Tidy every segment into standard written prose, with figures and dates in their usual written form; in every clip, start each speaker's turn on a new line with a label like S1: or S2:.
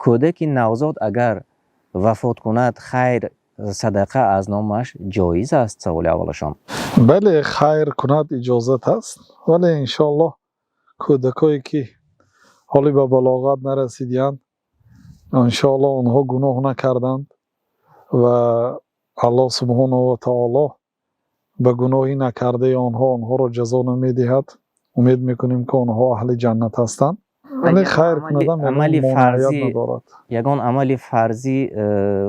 S1: کودک نوزاد اگر وفات کند خیر صدقه از نامش جایز است؟ سوال اولشان.
S2: بله خیر کند اجازت است، ولی انشالله کودکایی که حالی به بلاغت نرسیدند انشالله آنها گناه نکردند و الله سبحانه و تعالی به گناهی نکرده آنها را جزا نمیدهد. امید میکنیم که آنها اهل جنت هستند. ولی خیر کندن
S1: عملی فرضی
S2: ندارد.
S1: یگان عملی فرضی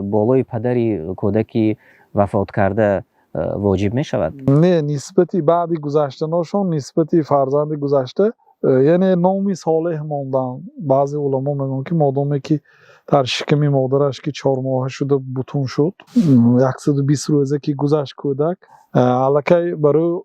S1: بالای پدری کودکی وفات کرده واجب می شود؟
S2: نه، نسبتی بعدی گذشتناشون نسبتی فرزند گذشته یعنی نامی صالح ماندن. بعضی علما میگن که مادامی که در شکم مادرش که 4 ماه شده بطون شد 120 روزه که گذشت کودک الکی برای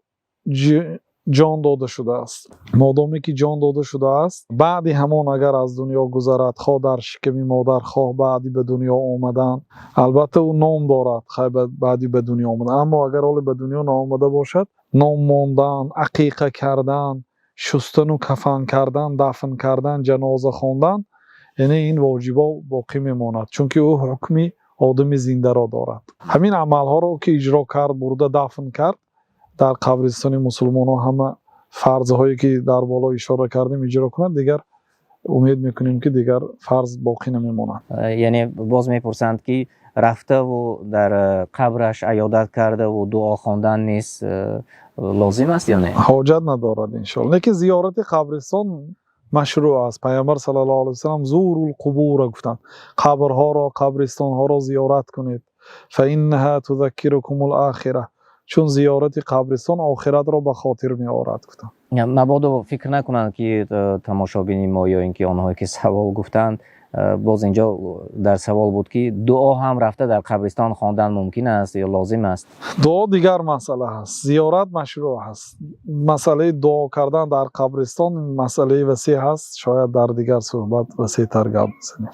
S2: جان داده شده است. مادامی که جان داده شده است بعدی همان اگر از دنیا گذرد خواه در شکم مادر خواه بعدی به دنیا آمدن، البته او نام دارد خواه بعدی به دنیا آمدن، اما اگر حال به دنیا نآمده باشد نام ماندن، عقیقه کردن، شستن و کفن کردن، دفن کردن، جنازه خواندن، یعنی این واجبا باقی میماند چون که او حکمی آدم زنده را دارد. همین عمل ها را که اجرا کرد برده دفن کرد در قبرستان مسلمان ها همه فرض هایی که در بالا اشاره کردیم اجرا کنند، دیگر امید میکنیم که دیگر فرض باقی نمیماند.
S1: یعنی باز میپرسند که رفته و در قبرش عیادت کرده و دعا خواندن نیست لازم است یا نه؟
S2: حاجت ندارد انشاءالله. لیکن زیارت قبرستان مشروع است. پیامبر صلی الله علیه و سلم زور القبور گفتند قبرها را قبرستان ها را زیارت کنید فانها تذکرکم الاخره، چون زیارت قبرستان آخرت را به خاطر می آورد گفتند.
S1: مبادا فکر نکنند که تماشابین ما یا اینکه آنهایی که سوال گفتند باز اینجا در سوال بود که دعا هم رفته در قبرستان خواندن ممکن است یا لازم است؟
S2: دعا دیگر مسئله است، زیارت مشروع است. مسئله دعا کردن در قبرستان مسئله وسیع است، شاید در دیگر صحبت وسیع تر گپ بزنیم.